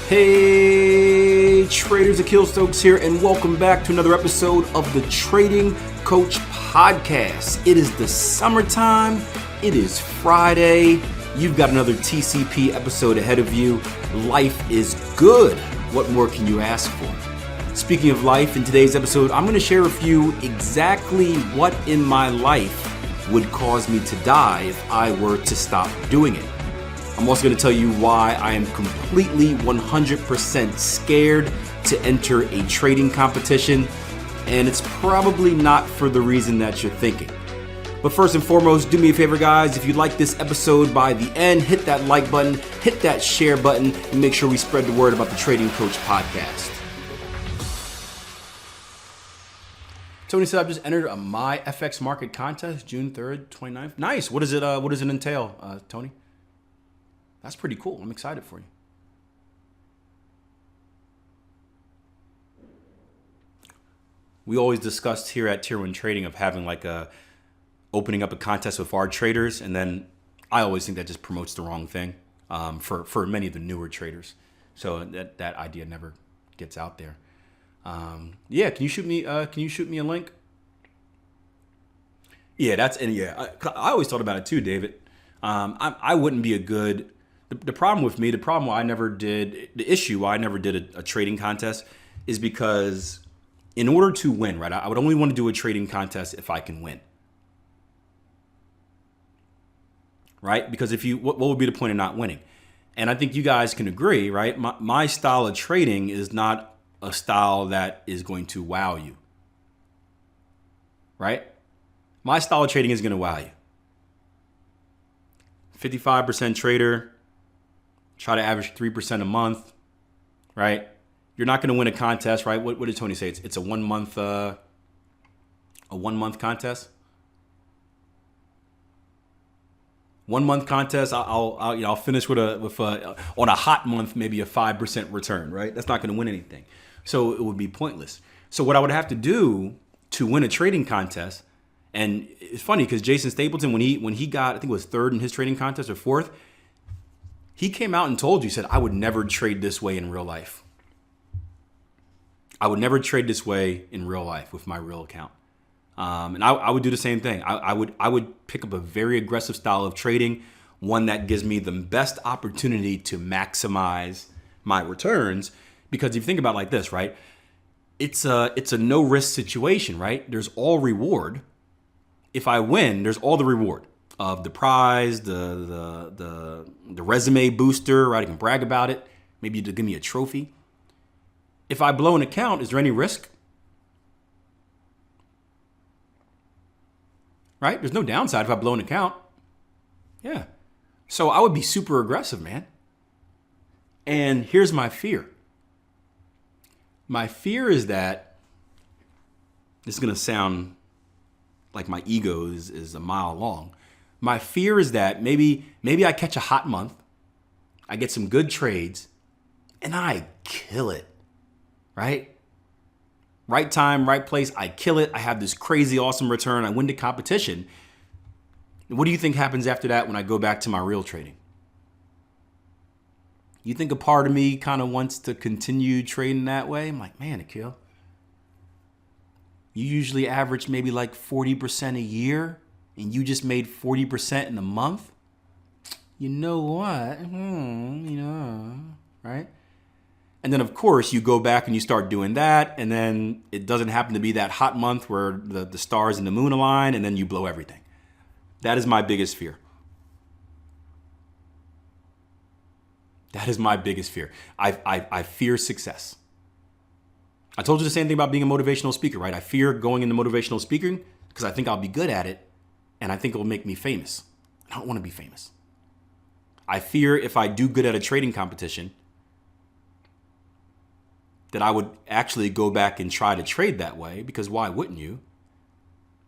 Hey traders, Akil Stokes here, and welcome back to another episode of the Trading Coach Podcast. It is the summertime, it is Friday, you've got another TCP episode ahead of you. Life is good. What more can you ask for? Speaking of life, in today's episode, I'm going to share with you exactly what in my life would cause me to die if I were to stop doing it. I'm also going to tell you why I am completely 100% scared to enter a trading competition, and it's probably not for the reason that you're thinking. But first and foremost, do me a favor, guys. If you like this episode by the end, hit that like button, hit that share button, and make sure we spread the word about the Trading Coach Podcast. Tony said I've just entered a My FX Market contest, June 3rd, 29th. Nice. What does it entail, Tony? That's pretty cool. I'm excited for you. We always discussed here at Tier 1 Trading of having opening up a contest with our traders, and then I always think that just promotes the wrong thing for many of the newer traders. So that idea never gets out there. Yeah, can you shoot me a link? Yeah, I always thought about it too, David. I wouldn't be a good. The problem with me, the issue why I never did a trading contest is because in order to win, right, I would only want to do a trading contest if I can win. Right? Because what would be the point of not winning? And I think you guys can agree, right? My style of trading is not a style that is going to wow you. Right? My style of trading is going to wow you. 55% trader. Try to average 3% a month, right? You're not going to win a contest, right? What did Tony say? It's a 1 month contest. 1 month contest. I'll finish with on a hot month maybe a 5% return, right? That's not going to win anything, so it would be pointless. So what I would have to do to win a trading contest, and it's funny because Jason Stapleton when he got, I think it was third in his trading contest or fourth. He came out and told you, said, I would never trade this way in real life. I would never trade this way in real life with my real account. And I would do the same thing. I would pick up a very aggressive style of trading, one that gives me the best opportunity to maximize my returns. Because if you think about it like this, right? It's a no risk situation, right? There's all reward. If I win, there's all the reward of the prize, the resume booster, right? I can brag about it. Maybe to give me a trophy. If I blow an account, is there any risk? Right? There's no downside if I blow an account. Yeah. So I would be super aggressive, man. And here's my fear. My fear is that this is going to sound like my ego is a mile long. My fear is that maybe I catch a hot month, I get some good trades, and I kill it, right? Right time, right place, I kill it. I have this crazy awesome return. I win the competition. What do you think happens after that when I go back to my real trading? You think a part of me kind of wants to continue trading that way? I'm like, man, Akil, you usually average maybe like 40% a year, and you just made 40% in a month. You know what? Right? And then, of course, you go back and you start doing that, and then it doesn't happen to be that hot month where the stars and the moon align, and then you blow everything. That is my biggest fear. That is my biggest fear. I fear success. I told you the same thing about being a motivational speaker, right? I fear going into motivational speaking because I think I'll be good at it, and I think it will make me famous. I don't want to be famous. I fear if I do good at a trading competition that I would actually go back and try to trade that way, because why wouldn't you?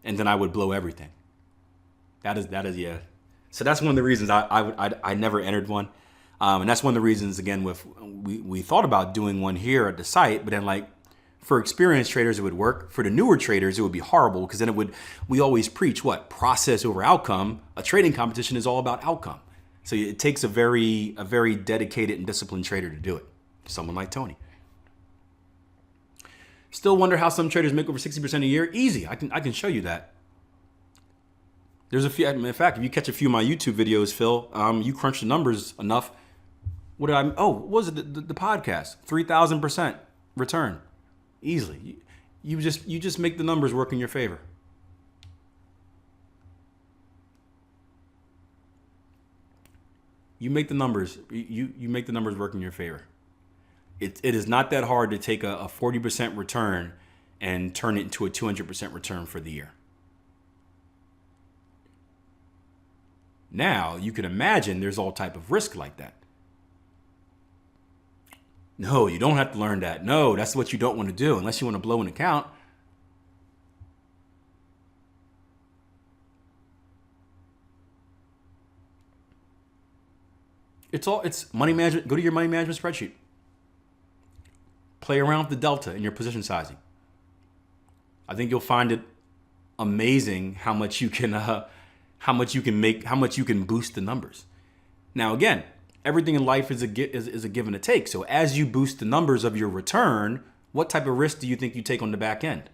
And then I would blow everything. That is yeah. So that's one of the reasons I never entered one. And that's one of the reasons, again, we thought about doing one here at the site, but then for experienced traders, it would work. For the newer traders, it would be horrible, because then we always preach what? Process over outcome. A trading competition is all about outcome. So it takes a very dedicated and disciplined trader to do it. Someone like Tony. Still wonder how some traders make over 60% a year? Easy. I can show you that. There's a few. In fact, if you catch a few of my YouTube videos, Phil, you crunch the numbers enough. What was it? The podcast? 3,000% return, easily. You just make the numbers work in your favor. You make the numbers. You make the numbers work in your favor. It is not that hard to take a 40% return and turn it into a 200% return for the year. Now, you can imagine there's all type of risk like that. No, you don't have to learn that. No, that's what you don't want to do unless you want to blow an account. It's money management. Go to your money management spreadsheet. Play around with the delta in your position sizing. I think you'll find it amazing how much you can make, how much you can boost the numbers. Now, again, everything in life is a give and a take. So as you boost the numbers of your return, what type of risk do you think you take on the back end?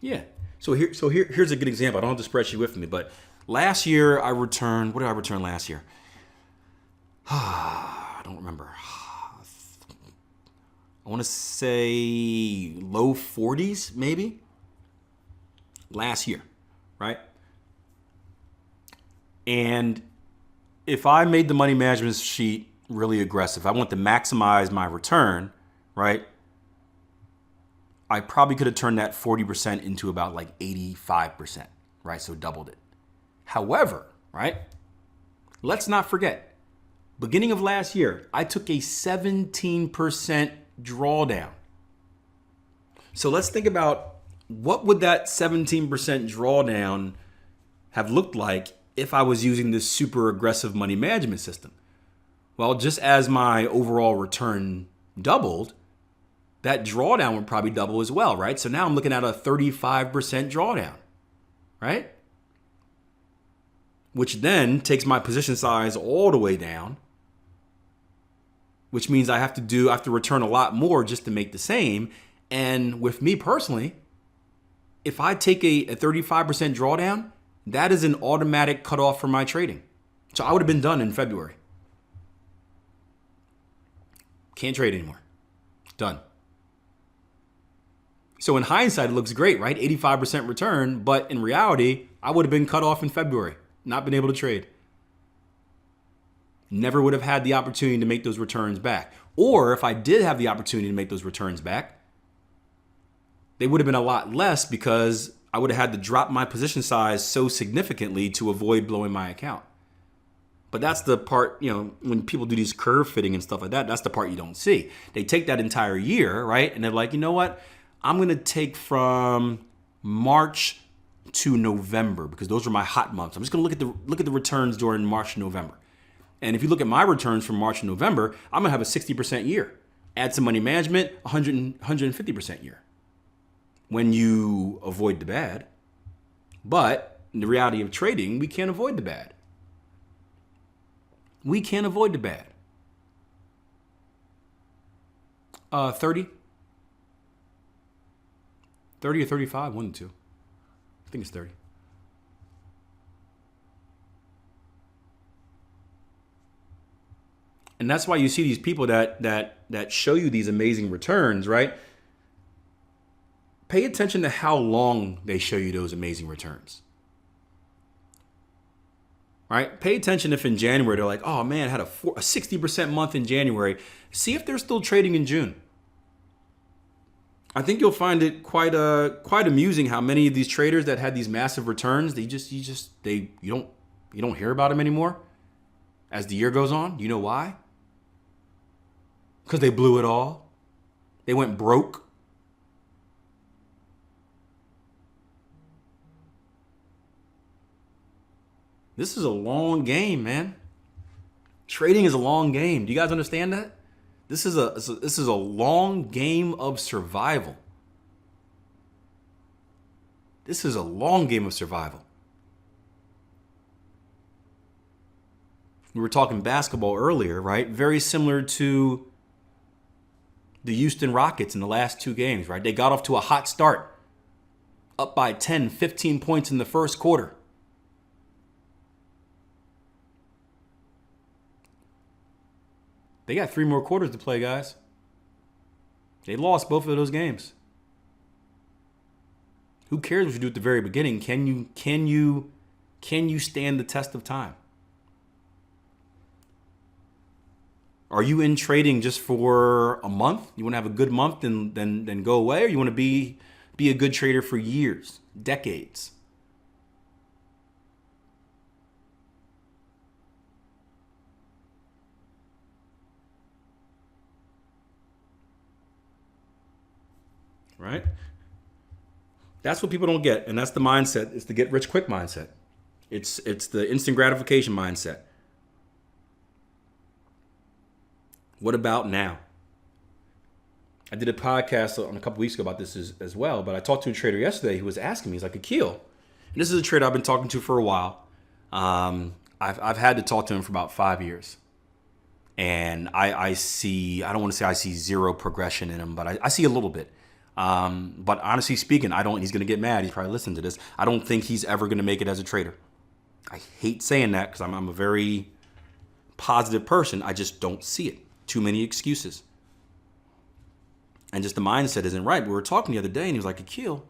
Yeah. Here's a good example. I don't have the spreadsheet with me, but last year I returned. What did I return last year? I don't remember. I want to say low 40s, maybe. Last year, right? And if I made the money management sheet really aggressive, I want to maximize my return, right? I probably could have turned that 40% into about like 85%, right? So doubled it. However, right? Let's not forget, beginning of last year, I took a 17% drawdown. So let's think about what would that 17% drawdown have looked like if I was using this super aggressive money management system? Well, just as my overall return doubled, that drawdown would probably double as well, right? So now I'm looking at a 35% drawdown, right? Which then takes my position size all the way down, which means I have to return a lot more just to make the same. And with me personally, if I take a 35% drawdown, that is an automatic cutoff for my trading. So I would have been done in February. Can't trade anymore. Done. So in hindsight, it looks great, right? 85% return, but in reality, I would have been cut off in February, not been able to trade. Never would have had the opportunity to make those returns back. Or if I did have the opportunity to make those returns back, they would have been a lot less because I would have had to drop my position size so significantly to avoid blowing my account. But that's the part, when people do these curve fitting and stuff like that, that's the part you don't see. They take that entire year, right? And they're like, you know what? I'm going to take from March to November because those are my hot months. I'm just going to look at the returns during March and November. And if you look at my returns from March and November, I'm going to have a 60% year. Add some money management, 150% year. When you avoid the bad. But in the reality of trading, we can't avoid the bad. We can't avoid the bad. 30 or 35, one and two. I think it's 30. And that's why you see these people that show you these amazing returns, right? Pay attention to how long they show you those amazing returns. Right? Pay attention if in January they're like, oh man, I had a 60% month in January. See if they're still trading in June. I think you'll find it quite amusing how many of these traders that had these massive returns, you don't hear about them anymore as the year goes on. You know why? Because they blew it all. They went broke. This is a long game, man. Trading is a long game. Do you guys understand that? This is a long game of survival. This is a long game of survival. We were talking basketball earlier, right? Very similar to the Houston Rockets in the last two games, right? They got off to a hot start, up by 10, 15 points in the first quarter. They got 3 more quarters to play, guys. They lost both of those games. Who cares what you do at the very beginning? Can you stand the test of time? Are you in trading just for a month? You want to have a good month and then go away? Or you want to be a good trader for years, decades? Right? That's what people don't get. And that's the mindset. It's the get rich quick mindset. It's the instant gratification mindset. What about now? I did a podcast on a couple weeks ago about this as well, but I talked to a trader yesterday who was asking me, he's like, Akil, and this is a trader I've been talking to for a while. I've had to talk to him for about 5 years. And I don't want to say I see zero progression in him, but I see a little bit. But honestly speaking, he's going to get mad. He's probably listening to this. I don't think he's ever going to make it as a trader. I hate saying that because I'm a very positive person. I just don't see it. Too many excuses. And just the mindset isn't right. We were talking the other day and he was like, Akil,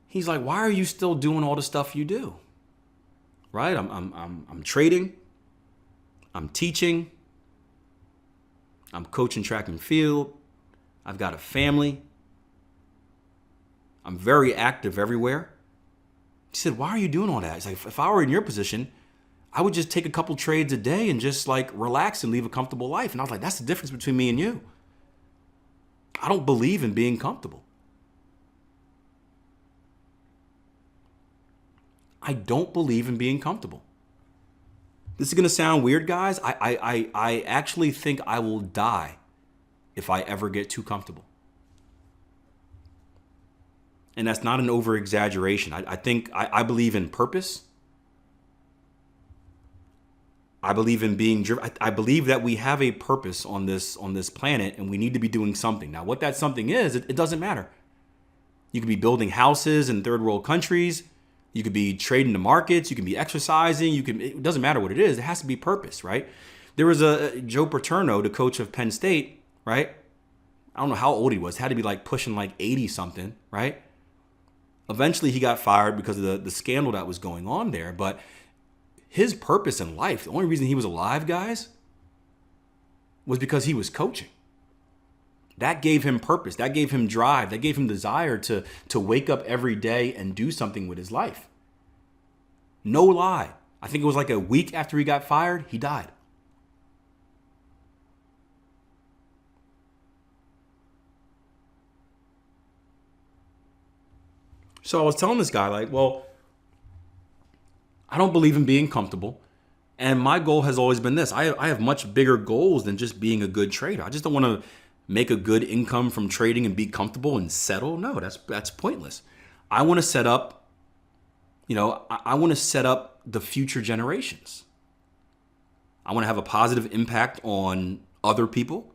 he's like, why are you still doing all the stuff you do? Right? I'm trading. I'm teaching. I'm coaching track and field. I've got a family. I'm very active everywhere. He said, why are you doing all that? He's like, if I were in your position, I would just take a couple trades a day and just like relax and live a comfortable life. And I was like, that's the difference between me and you. I don't believe in being comfortable. I don't believe in being comfortable. This is going to sound weird, guys. I actually think I will die if I ever get too comfortable. And that's not an over exaggeration. I believe in purpose. I believe in being driven. I believe that we have a purpose on this planet and we need to be doing something. Now, what that something is, it doesn't matter. You could be building houses in third world countries. You could be trading the markets. You can be exercising. It doesn't matter what it is. It has to be purpose, right? There was a Joe Paterno, the coach of Penn State, right? I don't know how old he was. Had to be like pushing like 80 something, right? Eventually he got fired because of the scandal that was going on there. But his purpose in life, the only reason he was alive, guys, was because he was coaching. That gave him purpose. That gave him drive. That gave him desire to wake up every day and do something with his life. No lie. I think it was like a week after he got fired, he died. So I was telling this guy, like, well, I don't believe in being comfortable. And my goal has always been this. I have much bigger goals than just being a good trader. I just don't want to make a good income from trading and be comfortable and settle. No, that's pointless. I want to set up, I want to set up the future generations. I want to have a positive impact on other people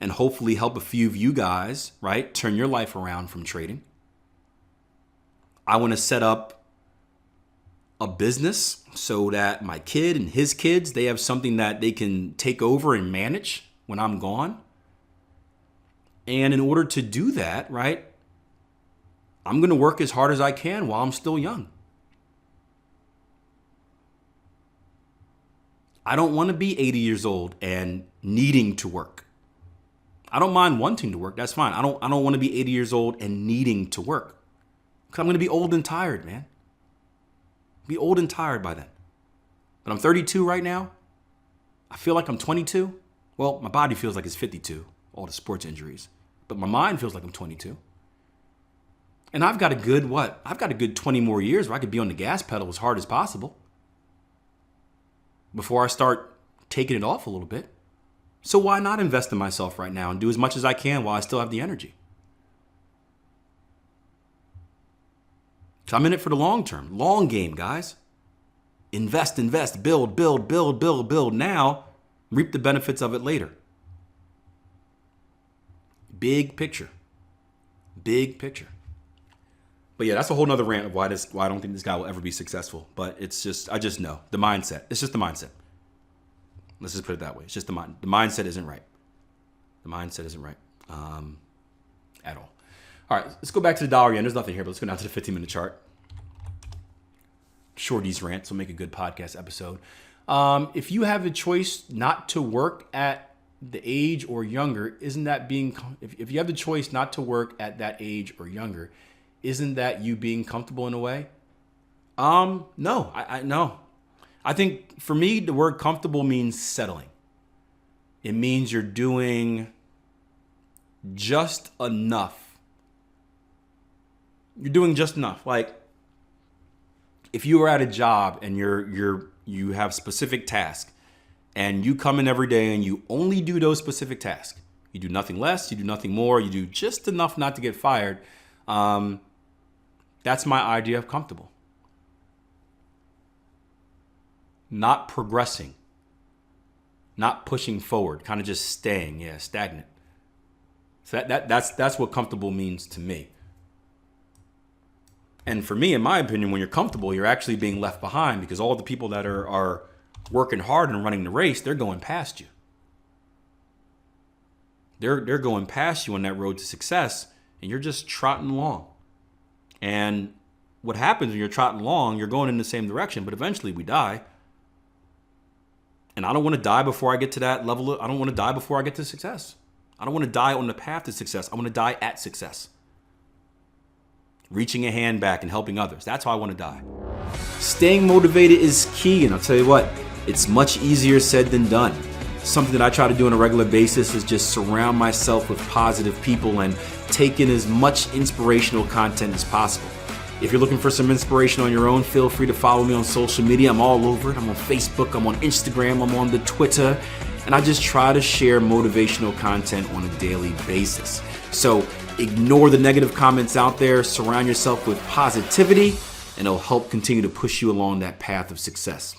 and hopefully help a few of you guys, right, turn your life around from trading. I want to set up a business so that my kid and his kids, they have something that they can take over and manage when I'm gone. And in order to do that, right, I'm going to work as hard as I can while I'm still young. I don't want to be 80 years old and needing to work. I don't mind wanting to work. That's fine. I don't want to be 80 years old and needing to work. Because I'm going to be old and tired, man. Be old and tired by then. But I'm 32 right now. I feel like I'm 22. Well, my body feels like it's 52, all the sports injuries. But my mind feels like I'm 22. And I've got a good 20 more years where I could be on the gas pedal as hard as possible before I start taking it off a little bit. So why not invest in myself right now and do as much as I can while I still have the energy? So I'm in it for the long term, long game, guys. Invest, build, build now, reap the benefits of it later. Big picture. But yeah, that's a whole nother rant of why I don't think this guy will ever be successful. But I just know the mindset. It's just the mindset. Let's just put it that way. It's just the mindset isn't right. The mindset isn't right at all. All right, let's go back to the dollar yen. There's nothing here, but let's go down to the 15-minute chart. Shorty's rants will make a good podcast episode. If you have a choice not to work at the age or younger, isn't that being, if you have the choice not to work at that age or younger, isn't that you being comfortable in a way? No, no. I think for me, the word comfortable means settling. It means you're doing just enough. You're doing just enough. Like if you are at a job and you have specific tasks and you come in every day and you only do those specific tasks. You do nothing less, you do nothing more, you do just enough not to get fired. That's my idea of comfortable. Not progressing, not pushing forward, kind of just staying, stagnant. So that's what comfortable means to me. And for me, in my opinion, when you're comfortable, you're actually being left behind because all the people that are working hard and running the race, they're going past you. They're going past you on that road to success, and you're just trotting along. And what happens when you're trotting along, you're going in the same direction, but eventually we die. And I don't want to die before I get to that level. I don't want to die before I get to success. I don't want to die on the path to success. I want to die at success. Reaching a hand back and helping others. That's how I want to die. Staying motivated is key. And I'll tell you what, it's much easier said than done. Something that I try to do on a regular basis is just surround myself with positive people and take in as much inspirational content as possible. If you're looking for some inspiration on your own, feel free to follow me on social media. I'm all over it. I'm on Facebook, I'm on Instagram, I'm on the Twitter, and I just try to share motivational content on a daily basis. So ignore the negative comments out there, surround yourself with positivity, and it'll help continue to push you along that path of success.